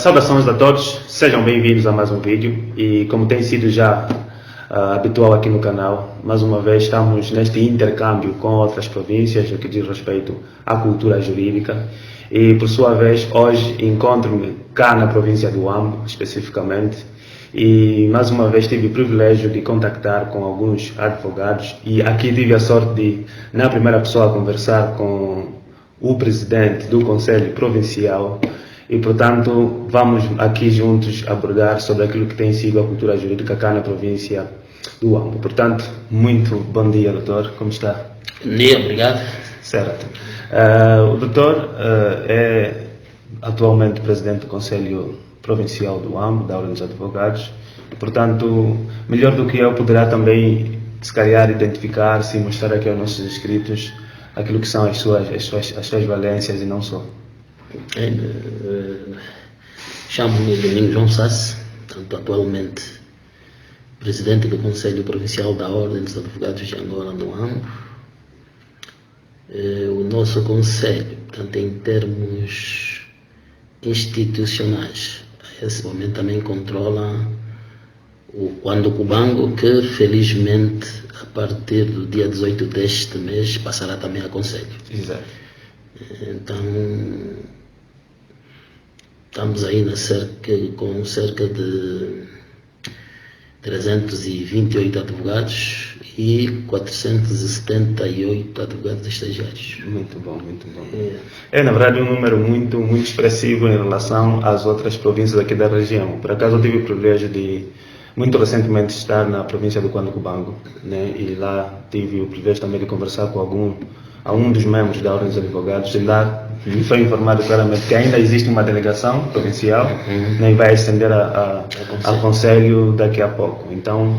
Saudações a todos, sejam bem-vindos a mais um vídeo e como tem sido já habitual aqui no canal, mais uma vez estamos neste intercâmbio com outras províncias no que diz respeito à cultura jurídica e por sua vez hoje encontro-me cá na província do Huambo especificamente e mais uma vez tive o privilégio de contactar com alguns advogados e aqui tive a sorte de, na primeira pessoa, conversar com o presidente do Conselho Provincial e, portanto, vamos aqui juntos abordar sobre aquilo que tem sido a cultura jurídica cá na província do Huambo. Portanto, muito bom dia, doutor. Como está? Bom dia, obrigado. Certo. O doutor é atualmente presidente do Conselho Provincial do Huambo, da Ordem dos Advogados. E, portanto, melhor do que eu, poderá também, se calhar, identificar-se e mostrar aqui aos nossos inscritos aquilo que são as suas valências e não só. Chamo-me Domingos João Sassi, portanto, atualmente presidente do Conselho Provincial da Ordem dos Advogados de Angola no Huambo. O nosso Conselho, portanto, em termos institucionais, a esse momento também controla o Quando Cubango, que felizmente a partir do dia 18 deste mês passará também a Conselho. Exato. Então, estamos aí com cerca de 328 advogados e 478 advogados estagiários. Muito bom, muito bom. É, na verdade, um número muito expressivo em relação às outras províncias aqui da região. Por acaso, eu tive o privilégio de, muito recentemente, estar na província do Quando Cubango, né? E lá tive o privilégio também de conversar com um dos membros da Ordem dos Advogados, e lá me foi informado claramente que ainda existe uma delegação provincial, né, e vai estender ao Conselho daqui a pouco. Então,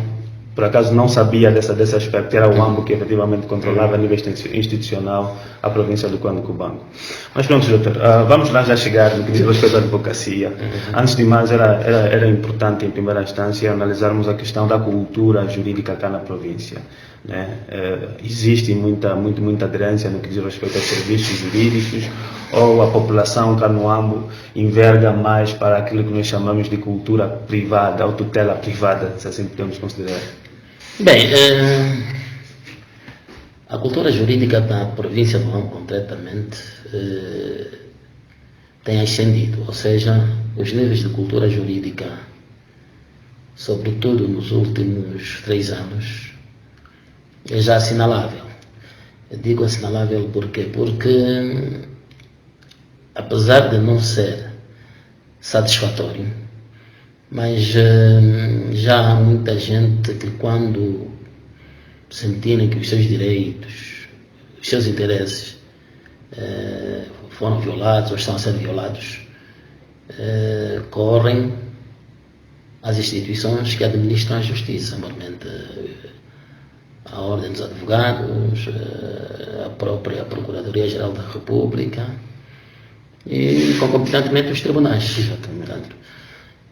por acaso não sabia desse aspecto, era o Huambo que efetivamente controlava a nível institucional a província do Quando Cubango. Mas pronto, doutor, vamos lá já chegar no que diz respeito à advocacia. Antes de mais, era importante, em primeira instância, analisarmos a questão da cultura jurídica cá na província. Né? Existe muita aderência no que diz respeito aos serviços jurídicos, ou a população cá no Huambo enverga mais para aquilo que nós chamamos de cultura privada, ou tutela privada, se assim podemos considerar? Bem, a cultura jurídica da província do Huambo, concretamente, tem ascendido, ou seja, os níveis de cultura jurídica, sobretudo nos últimos 3 anos, é já assinalável. Eu digo assinalável porque apesar de não ser satisfatório, mas já há muita gente que, quando sentirem que os seus direitos, os seus interesses foram violados ou estão a ser violados, correm às instituições que administram a justiça, normalmente a Ordem dos Advogados, a própria Procuradoria-Geral da República e, concomitantemente, os tribunais. Exatamente.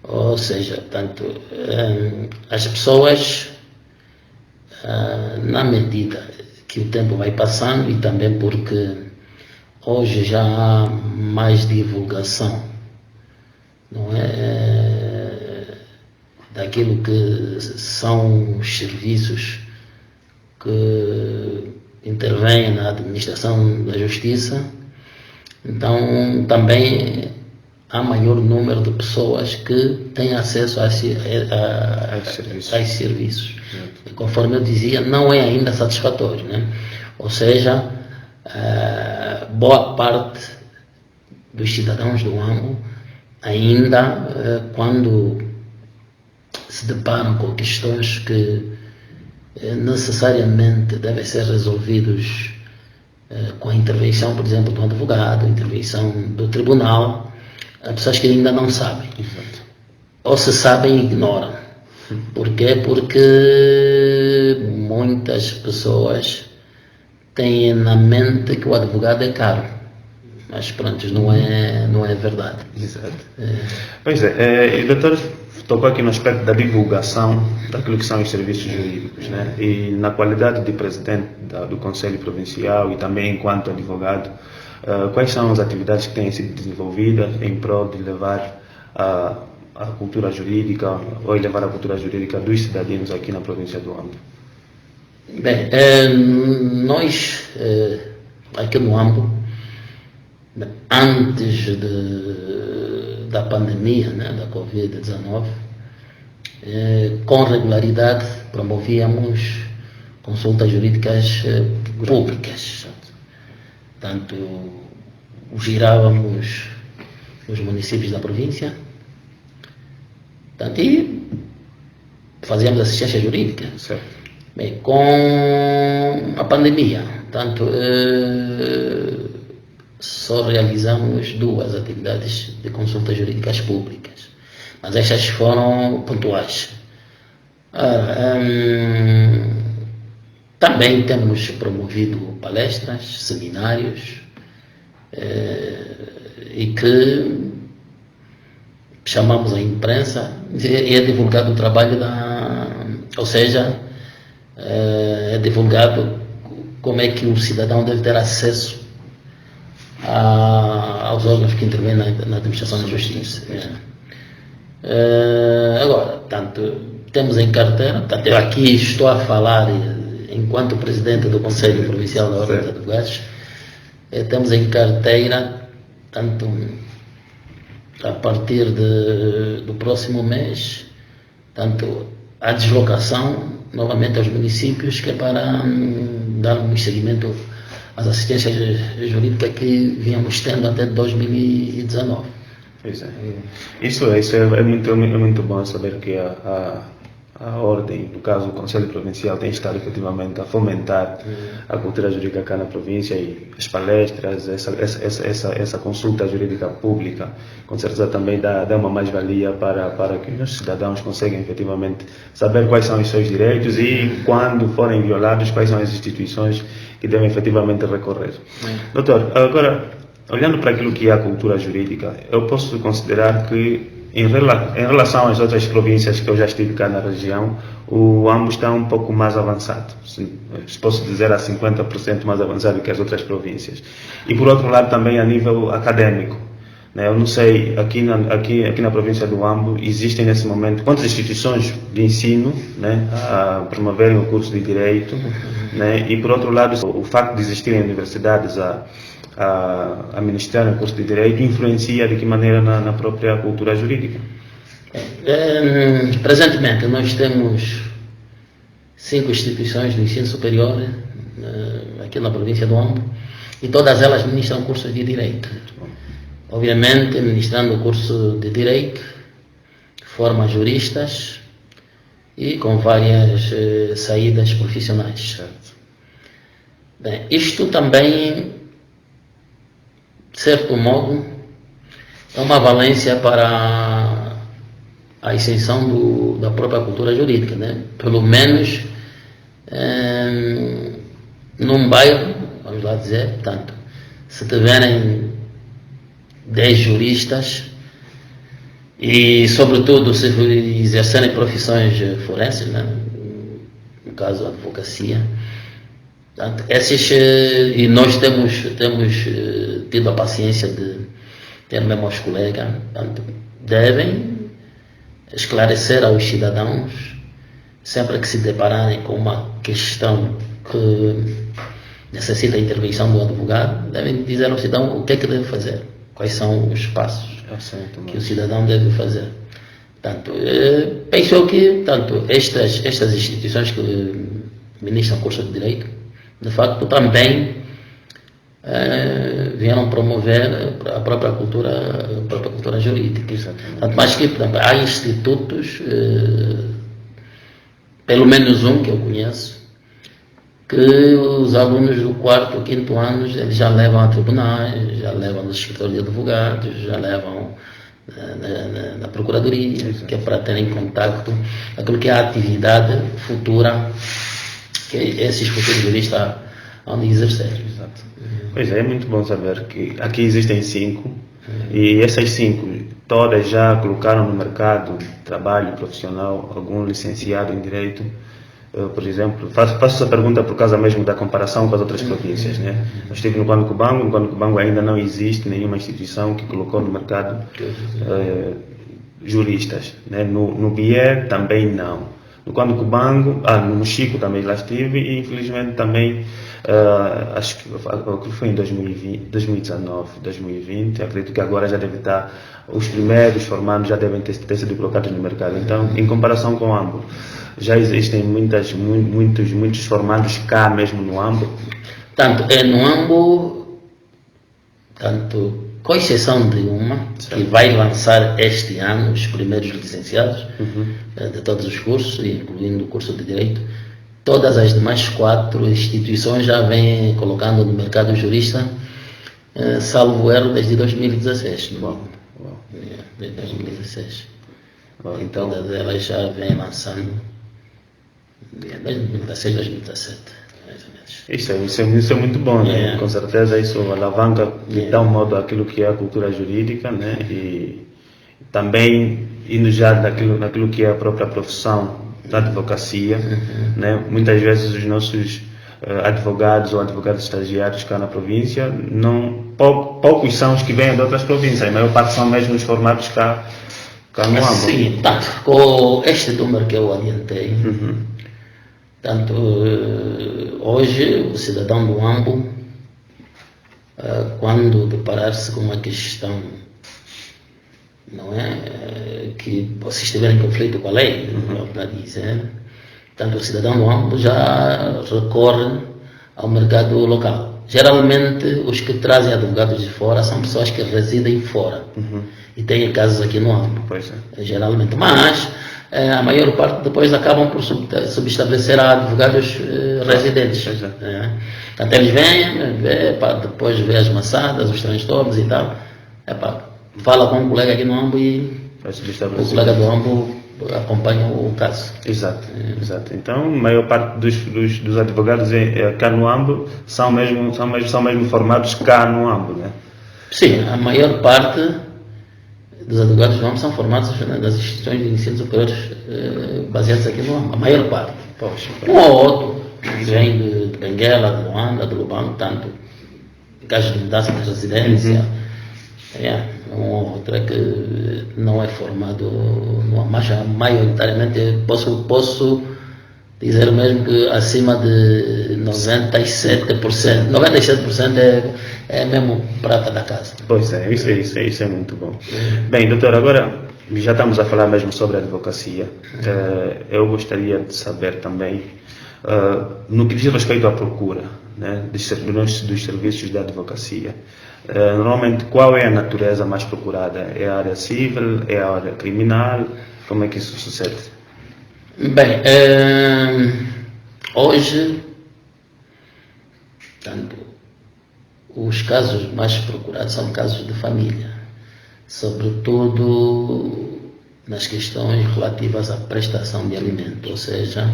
Ou seja, portanto, as pessoas, na medida que o tempo vai passando e também porque hoje já há mais divulgação, não é, daquilo que são os serviços que intervêm na administração da justiça, então também há maior número de pessoas que têm acesso a esses serviços. E, conforme eu dizia, não é ainda satisfatório, né? Ou seja, boa parte dos cidadãos do Huambo ainda, quando se deparam com questões que necessariamente devem ser resolvidos com a intervenção, por exemplo, do advogado, a intervenção do tribunal, há pessoas que ainda não sabem. Exato. Ou se sabem e ignoram. Porquê? Porque muitas pessoas têm na mente que o advogado é caro. Mas pronto, não é verdade. Exato. Pois é, e o doutor tocou aqui no aspecto da divulgação daquilo que são os serviços jurídicos, né? E na qualidade de presidente do Conselho Provincial e também enquanto advogado, quais são as atividades que têm sido desenvolvidas em prol de levar a cultura jurídica ou elevar a cultura jurídica dos cidadãos aqui na província do Ambo? Bem, nós aqui no Ambo, antes da pandemia, né, da Covid-19, com regularidade promovíamos consultas jurídicas públicas. Tanto girávamos nos municípios da província, tanto e fazíamos assistência jurídica. Certo. Bem, com a pandemia, tanto só realizamos 2 atividades de consultas jurídicas públicas, mas estas foram pontuais. Também temos promovido palestras, seminários, e que chamamos a imprensa e é divulgado o trabalho ou seja, é divulgado como é que o cidadão deve ter acesso aos órgãos que intervêm na administração da justiça. Agora, tanto temos em carteira, tanto eu aqui estou a falar enquanto presidente do Conselho Provincial da Ordem dos Advogados, temos em carteira, tanto a partir do próximo mês, tanto a deslocação novamente aos municípios, que é para darmos seguimento às assistências jurídicas que vínhamos tendo até 2019. Pois é. Isso é muito bom saber que a Ordem, no caso o Conselho Provincial, tem estado efetivamente a fomentar a cultura jurídica cá na província, e as palestras, essa consulta jurídica pública, com certeza também dá uma mais-valia para que os cidadãos consigam efetivamente saber quais são os seus direitos e, quando forem violados, quais são as instituições que devem efetivamente recorrer. Doutor, agora, olhando para aquilo que é a cultura jurídica, eu posso considerar que, em relação às outras províncias que eu já estive cá na região, o Ambo está um pouco mais avançado, se posso dizer a 50% mais avançado que as outras províncias. E por outro lado também a nível acadêmico, né? Eu não sei, aqui na província do Ambo existem nesse momento quantas instituições de ensino, né, a promoverem o curso de Direito, né? E por outro lado o facto de existirem universidades a ministrar o curso de Direito influencia de que maneira na própria cultura jurídica? Presentemente nós temos 5 instituições de ensino superior aqui na província do Ambo, e todas elas ministram cursos de Direito. Obviamente, ministrando o curso de Direito, formam juristas e com várias saídas profissionais. Bem, isto também, de certo modo, é uma valência para a extensão da própria cultura jurídica, né? Pelo menos num bairro, vamos lá dizer, portanto, se tiverem 10 juristas e, sobretudo, se exercerem profissões forenses, né? No caso, a advocacia, portanto, e nós temos tido a paciência de ter mesmo os colegas, portanto, devem esclarecer aos cidadãos, sempre que se depararem com uma questão que necessita a intervenção do advogado, devem dizer ao cidadão o que é que deve fazer, quais são os passos que o cidadão deve fazer. Portanto, penso que estas instituições que ministram curso de Direito, de facto, também vieram promover a própria cultura jurídica. Tanto mais que, portanto, há institutos, pelo menos um que eu conheço, que os alunos do 4º ou 5º ano eles já levam a tribunais, já levam nos escritórios de advogados, já levam na procuradoria, que é para terem contato com aquilo que é a atividade futura que esses futuros juristas hão de exercer. Exato. Pois é muito bom saber que aqui existem 5 e essas 5 todas já colocaram no mercado de trabalho profissional algum licenciado em Direito. Por exemplo, faço essa pergunta por causa mesmo da comparação com as outras províncias, né? Eu estive no Guanaco Bango ainda não existe nenhuma instituição que colocou no mercado juristas, né? No BIE também não. No Quando Cubango, no Mochico também lá estive e infelizmente também, acho que foi em 2020, 2019, 2020, acredito que agora já deve estar, os primeiros formandos já devem ter sido colocados no mercado. Então, em comparação com o AMBO, já existem muitos formandos cá mesmo no AMBO. Tanto no AMBO, tanto com exceção de uma, que vai lançar este ano os primeiros licenciados de todos os cursos, incluindo o curso de Direito, todas as demais 4 instituições já vêm colocando no mercado jurista, salvo erro, desde 2016. Uau. Desde 2016. Então, todas elas já vêm lançando desde 2016, 2017. Isso é muito bom, né? Com certeza isso alavanca de tal modo aquilo que é a cultura jurídica, né? E também indo já naquilo que é a própria profissão da advocacia, né? Muitas vezes os nossos advogados ou advogados estagiários cá na província, poucos são os que vêm de outras províncias, a maior parte são mesmo os formados cá no AMBO. Sim, tanto com este número que eu adiantei, tanto hoje o cidadão do AMBO, quando deparar-se com uma questão, não é, que você estiver em conflito com a lei, para dizer, tanto o cidadão do AMBO já recorre ao mercado local. Geralmente os que trazem advogados de fora são pessoas que residem fora e têm casas aqui no AMBO, geralmente, mas a maior parte depois acabam por subestabelecer a advogados residentes. Então eles vêm, depois vê as maçadas, os transtornos e tal, fala com um colega aqui no AMBO e o colega do AMBO acompanha o caso. Exato. Então, a maior parte dos advogados cá no AMBO são mesmo formados cá no AMBO, né? Sim, a maior parte dos advogados do AMBO são formados nas instituições de ensino superiores baseadas aqui no AMBO, a maior parte. Um ou outro vem de Benguela, de Luanda, de Lubango, tanto em casos de mudança de residência, um ou outro é que não é formado no AMBO, mas maioritariamente posso dizer mesmo que acima de 97% é mesmo prata da casa. Pois é, isso é muito bom. Bem, doutor, agora já estamos a falar mesmo sobre a advocacia. Eu gostaria de saber também, no que diz respeito à procura, né, dos serviços da advocacia, normalmente qual é a natureza mais procurada? É a área civil? É a área criminal? Como é que isso sucede? Bem, hoje, tanto os casos mais procurados são casos de família, sobretudo nas questões relativas à prestação de alimento, ou seja,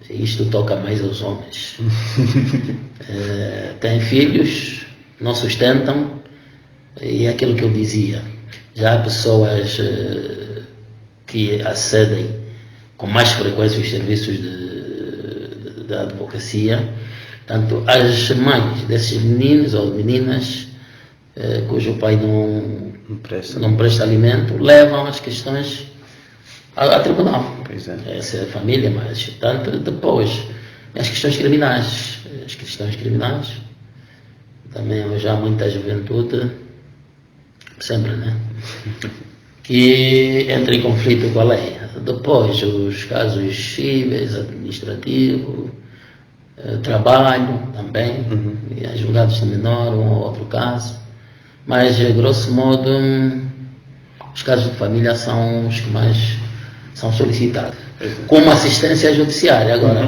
isto toca mais aos homens. Têm filhos, não sustentam, e é aquilo que eu dizia, já há pessoas que acedem com mais frequência os serviços da advocacia, tanto as mães desses meninos ou meninas cujo pai não presta alimento, levam as questões a tribunal. Essa é a família, mas tanto depois as questões criminais. Também já há muita juventude, sempre, né? Que entra em conflito com a lei. Depois os casos cíveis, administrativos, trabalho também, e julgados de menor, um ou outro caso. Mas, grosso modo, os casos de família são os que mais são solicitados, como assistência judiciária. Agora,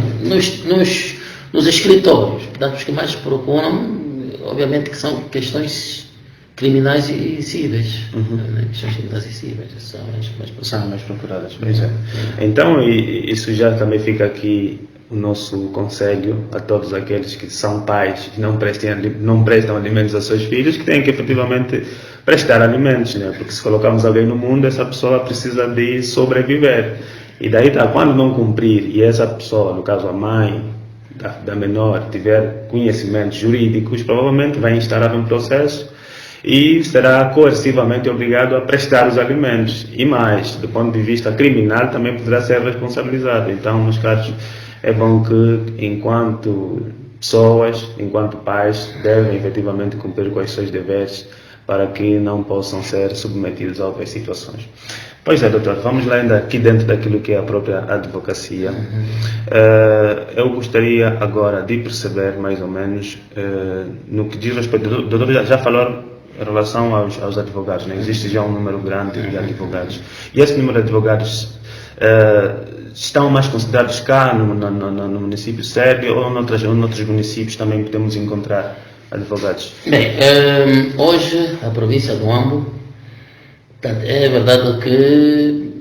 nos escritórios, portanto, os que mais procuram, obviamente que são questões criminais e cíveis. Questões criminais e cíveis são as mais procuradas. Então, isso já também fica aqui o nosso conselho a todos aqueles que são pais e não prestam alimentos a seus filhos, que têm que efetivamente prestar alimentos, né? Porque se colocarmos alguém no mundo, essa pessoa precisa de sobreviver. E daí, quando não cumprir, e essa pessoa, no caso a mãe da menor, tiver conhecimentos jurídicos, provavelmente vai instaurar um processo e será coercivamente obrigado a prestar os alimentos. E mais, do ponto de vista criminal, também poderá ser responsabilizado. Então, meus caros, é bom que, enquanto pessoas, enquanto pais, devem efetivamente cumprir com os seus deveres para que não possam ser submetidos a outras situações. Pois é, doutor, vamos lá ainda aqui dentro daquilo que é a própria advocacia. Eu gostaria agora de perceber mais ou menos no que diz respeito, o doutor já falou em relação aos advogados, né? Existe já um número grande de advogados. E esse número de advogados estão mais considerados cá no município sede ou noutros municípios também podemos encontrar advogados? Bem, hoje a província do Ambo, é verdade que,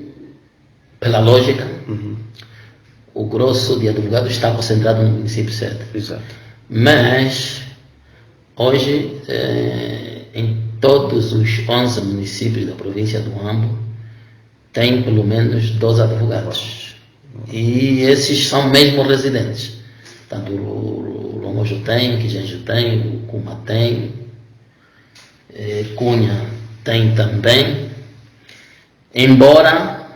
pela lógica, o grosso de advogados está concentrado no município sede. Exato. Mas, hoje, em todos os 11 municípios da província do Ambo, tem pelo menos 2 advogados. E esses são mesmo residentes. Tanto o Longojo tem, o Quijanjo tem, o Cuma tem, Cunha tem também, embora,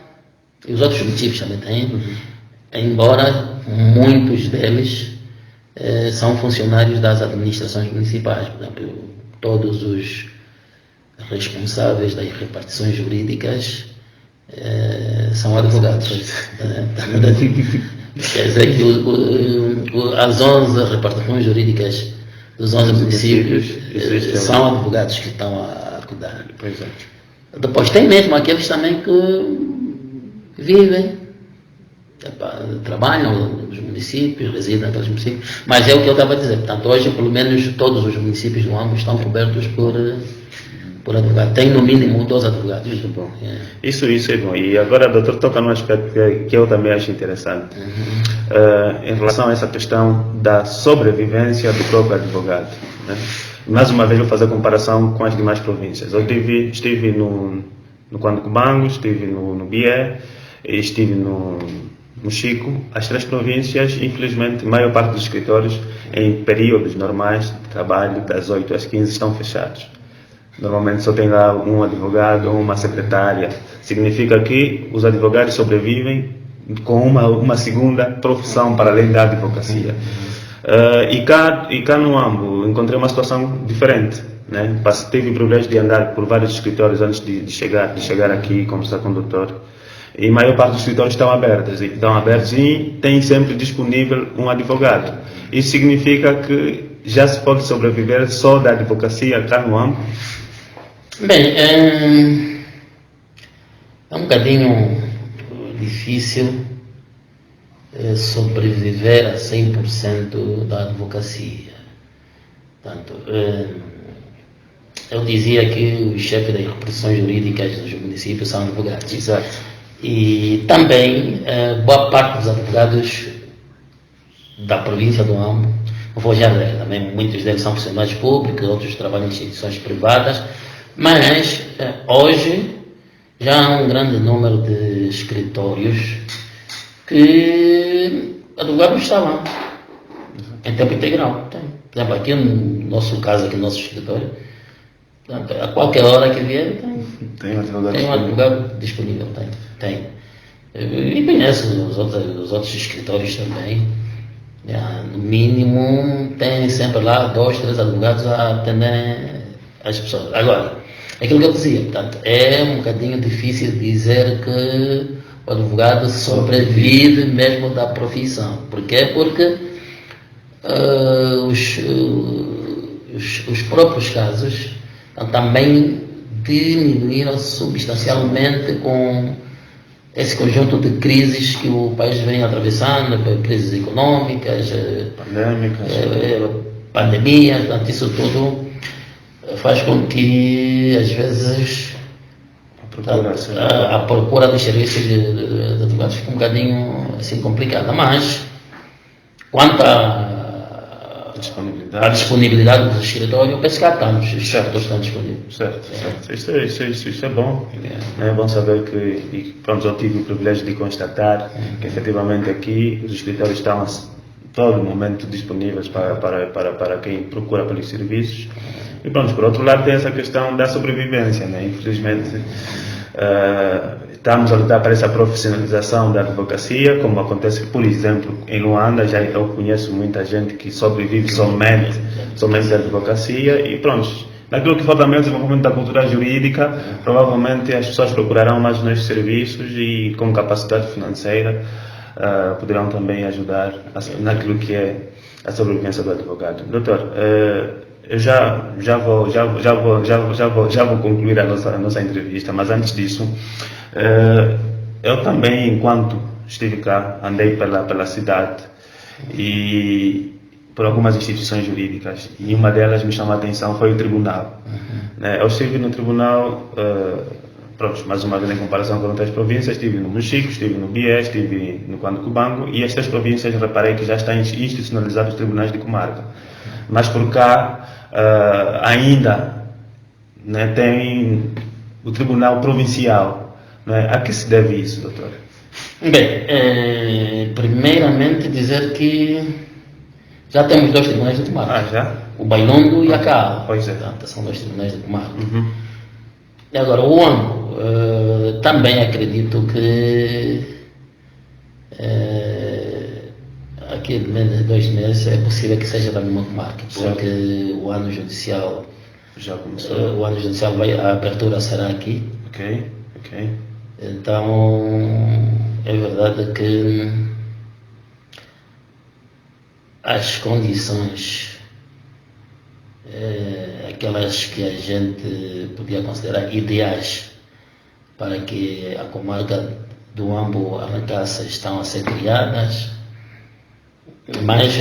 e os outros municípios também têm, embora muitos deles são funcionários das administrações municipais. Por exemplo, todos os responsáveis das repartições jurídicas são advogados. Quer dizer que as 11 repartições jurídicas dos 11 municípios são advogados que estão a cuidar. Pois é. Depois tem mesmo aqueles também que vivem, trabalham nos municípios, residem naqueles municípios, mas é o que eu estava a dizer. Portanto, hoje, pelo menos, todos os municípios do Ambo estão cobertos por advogado. Tem no mínimo 2 advogados. Muito bom. Isso é bom. E agora, doutor, toca num aspecto que eu também acho interessante. Em relação a essa questão da sobrevivência do próprio advogado. Né? Mais uma vez, vou fazer a comparação com as demais províncias. Eu estive no Cubango, estive no Bié, e estive no Chico. As 3 províncias, infelizmente, a maior parte dos escritórios, em períodos normais de trabalho, das 8 às 15, estão fechados. Normalmente só tem lá um advogado ou uma secretária. Significa que os advogados sobrevivem com uma segunda profissão para além da advocacia. E cá no Ambo encontrei uma situação diferente. Né? Tive o privilégio de andar por vários escritórios antes de chegar aqui e conversar com o doutor. E a maior parte dos escritórios estão abertos e tem sempre disponível um advogado. Isso significa que já se pode sobreviver só da advocacia cá no Ambo? Bem, é um bocadinho difícil sobreviver a 100% da advocacia. Portanto, eu dizia que os chefes das repartições jurídicas dos municípios são advogados. Exato. E também boa parte dos advogados da província do Ambo, não vou já dizer, também muitos deles são funcionários públicos, outros trabalham em instituições privadas, mas hoje já há um grande número de escritórios que advogados estão lá em tempo integral. Tem. Por exemplo, aqui no nosso caso, aqui no nosso escritório, a qualquer hora que vier, tem um advogado disponível. Tem. E conheço os outros escritórios também. No mínimo, tem sempre lá 2, 3 advogados a atender as pessoas. Agora, aquilo que eu dizia, portanto, é um bocadinho difícil dizer que o advogado sobrevive mesmo da profissão. Porquê? Porque os próprios casos também diminuíram substancialmente com esse conjunto de crises que o país vem atravessando, crises econômicas, pandemias, portanto, isso tudo faz com que, às vezes, a procura dos serviços de advogados fique um bocadinho assim complicada. Mas, quanto à disponibilidade do escritório, eu penso que há tantos, os escritórios estão disponíveis. Certo. Isso é bom. É bom saber que, pronto, eu tive o privilégio de constatar que, efetivamente, aqui os escritórios todo momento disponíveis para quem procura pelos serviços. E pronto, por outro lado tem essa questão da sobrevivência, né? Infelizmente estamos a lutar para essa profissionalização da advocacia, como acontece, por exemplo, em Luanda. Já eu conheço muita gente que sobrevive somente da advocacia e pronto. Naquilo que for também o desenvolvimento da cultura jurídica, provavelmente as pessoas procurarão mais nossos serviços e com capacidade financeira poderão também ajudar naquilo que é a sobrevivência do advogado. Doutor, eu já vou concluir a nossa entrevista, mas antes disso, eu também, enquanto estive cá, andei pela cidade e por algumas instituições jurídicas, e uma delas me chamou a atenção foi o tribunal. Eu estive no tribunal, pronto, mais uma vez em comparação com outras províncias, estive no Mochico, estive no Bié, estive no Cubango, e estas províncias reparei que já estão institucionalizados os tribunais de comarca. Mas por cá ainda, né, tem o tribunal provincial. Né? A que se deve isso, doutor? Bem, primeiramente dizer que já temos 2 tribunais de comarca. Já? O Bailondo e a Cala. Pois é. Portanto, são 2 tribunais de comarca. E agora, o Huambo, também acredito que aqui menos de 2 meses é possível que seja da mesma comarca, porque o ano judicial já começou. A abertura será aqui. Ok. Então, é verdade que as condições, aquelas que a gente podia considerar ideais para que a comarca do Huambo arrancasse, estão a ser criadas, mas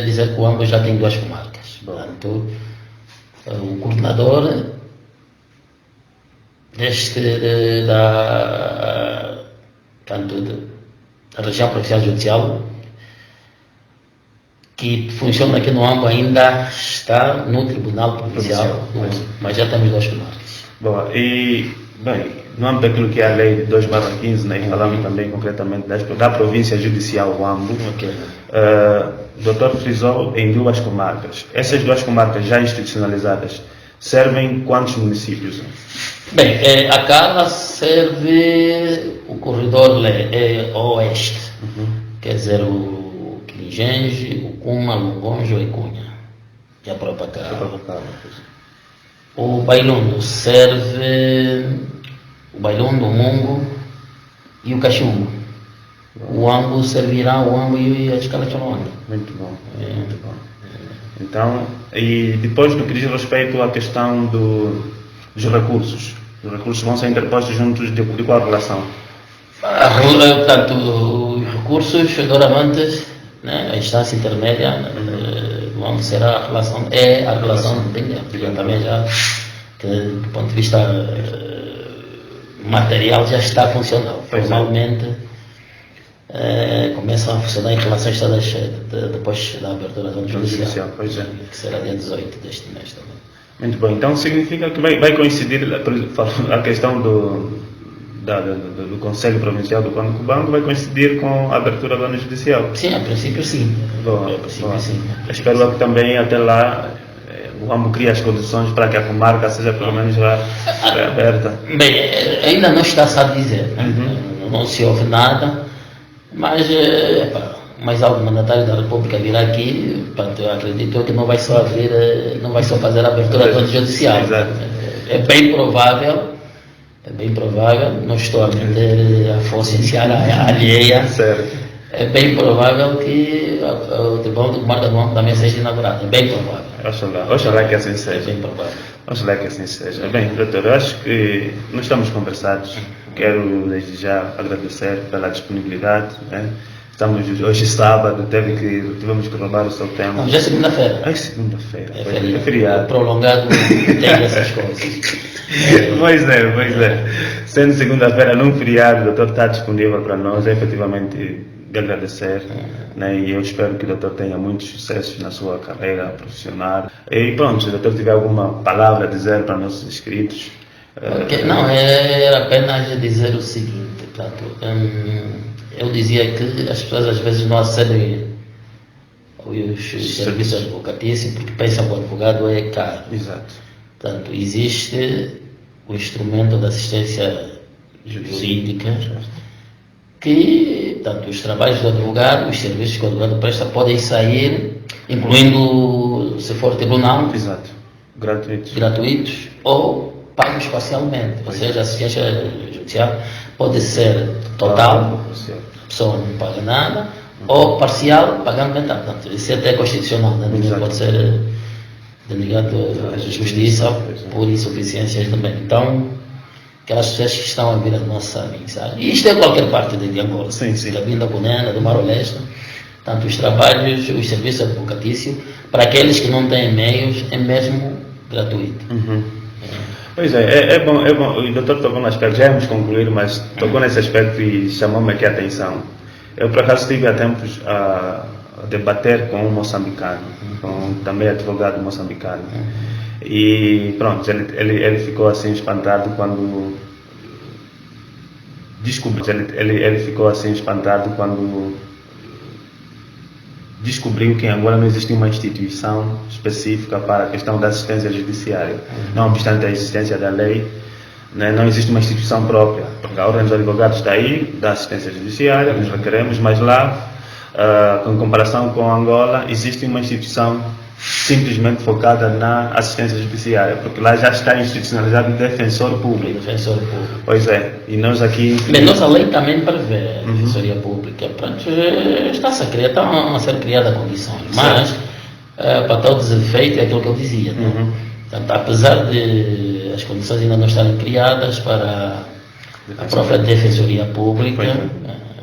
dizer que o Huambo já tem 2 comarcas. Portanto, o coordenador da região provincial judicial que funciona aqui no Huambo ainda está no Tribunal Provincial, mas já temos 2 comarcas. Boa, e bem, no âmbito daquilo que é a lei de 2/15, né, falando também concretamente da província judicial Huambo, o doutor frisou em 2 comarcas. Essas 2 comarcas já institucionalizadas servem quantos municípios? Bem, a Cala serve o corredor oeste, quer dizer, o Quilingenge, o Cuma, Longonjo e Cunha, e a própria Cala. O Bailondo serve o Bailondo, o Mungo e o Cachumbo. O Huambo servirá o Huambo e a Escala Choloanda. Muito bom. Então, e depois do que diz respeito à questão dos recursos, os recursos vão ser interpostos juntos de qual relação? Portanto, os recursos, doravante, né, a instância intermédia, vão ser a relação dependente. Também já, que do ponto de vista material, já está funcionando. Formalmente, começam a funcionar em relações todas depois da abertura da judicial, que será dia 18 deste mês também. Muito bom, então significa que vai coincidir a questão do Conselho Provincial do Cubango vai coincidir com a abertura do ano judicial? Sim, a princípio sim. Sim. Espero que também até lá o Huambo crie as condições para que a comarca seja pelo menos já aberta. Bem, ainda não está a dizer, não se ouve nada. Mas algum mandatário da República virá aqui, portanto, eu acredito que não vai só fazer a abertura do ano judicial. É bem provável, não estou a meter a força em seara alheia. Certo. É bem provável que o Tribunal de Comarca do Huambo também seja inaugurado. É bem provável. Oxalá que assim seja. É bem provável. Oxalá que assim seja. Bem, doutor, eu acho que nós estamos conversados. Quero desde já agradecer pela disponibilidade. Né? Estamos hoje sábado, tivemos que roubar o seu tempo. Hoje é segunda-feira. É segunda-feira. É feriado. Prolongado tem essas coisas. Pois é. Sendo segunda-feira num feriado, o doutor está disponível para nós, efetivamente de agradecer. Né? E eu espero que o doutor tenha muitos sucessos na sua carreira profissional. E pronto, se o doutor tiver alguma palavra a dizer para nossos inscritos. Não, era apenas dizer o seguinte, portanto, eu dizia que as pessoas às vezes não acedem os serviços advocatícios, porque pensa que o advogado é caro. Exato. Portanto, existe o instrumento da assistência jurídica que, portanto, os trabalhos do advogado, os serviços que o advogado presta podem sair, incluindo, se for tribunal, Exato. gratuitos ou pagos parcialmente. Ou seja, a assistência judicial pode ser total, a pessoa não paga nada, ou parcial, pagando metade. Portanto, isso é até constitucional, né? Não pode ser denegado à justiça por insuficiências também. Então, aquelas pessoas que estão a vir a nossa sabem, sabe? E isto é qualquer parte de Angola, da Vinda Bonena, do Mar-Leste. Portanto, os trabalhos, os serviços advocatícios, para aqueles que não têm meios, é mesmo gratuito. Pois é bom, o doutor tocou no aspecto, já íamos concluir, mas tocou nesse aspecto e chamou-me aqui a atenção. Eu, por acaso, estive há tempos a debater com um moçambicano, com também advogado moçambicano. E pronto, ele ficou assim espantado quando descobriu que em Angola não existe uma instituição específica para a questão da assistência judiciária. Não obstante a existência da lei, né, não existe uma instituição própria. A Ordem dos Advogados está aí, dá assistência judiciária, nós requeremos, mas lá, em comparação com Angola, existe uma instituição simplesmente focada na assistência judiciária, porque lá já está institucionalizado o defensor público. Pois é, e nós aqui... Bem, nossa lei também prevê a defensoria pública, está a ser criada condições, mas para todos os efeitos é aquilo que eu dizia. Portanto, apesar de as condições ainda não estarem criadas para a própria defensoria pública,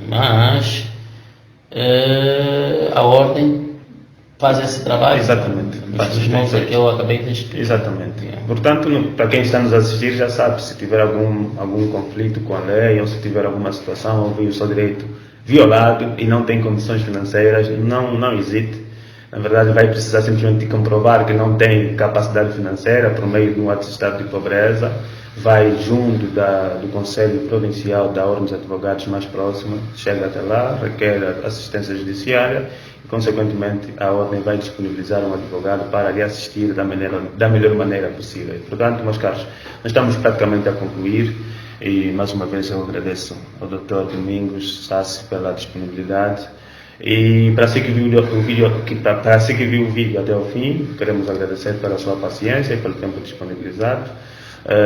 mas a ordem faz esse trabalho. Exatamente. Os nomes que eu acabei de explicar. Exatamente. Portanto, para quem está nos a assistir já sabe, se tiver algum conflito com a lei ou se tiver alguma situação ou viu o seu direito violado e não tem condições financeiras, não hesite. Na verdade, vai precisar simplesmente comprovar que não tem capacidade financeira por meio de um atestado de pobreza. Vai junto do Conselho Provincial da Ordem dos Advogados mais próximo, chega até lá, requer assistência judiciária e, consequentemente, a Ordem vai disponibilizar um advogado para lhe assistir da melhor maneira possível. Portanto, meus caros, nós estamos praticamente a concluir e, mais uma vez, eu agradeço ao Dr. Domingos Sassi pela disponibilidade. E para si que viu o vídeo até o fim, queremos agradecer pela sua paciência e pelo tempo disponibilizado.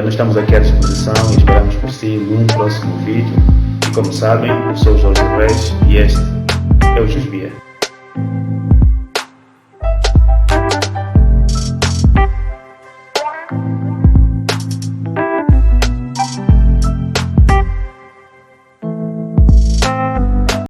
Nós estamos aqui à disposição e esperamos por si num próximo vídeo. E como sabem, eu sou o Jorge Reis e este é o Jusbia.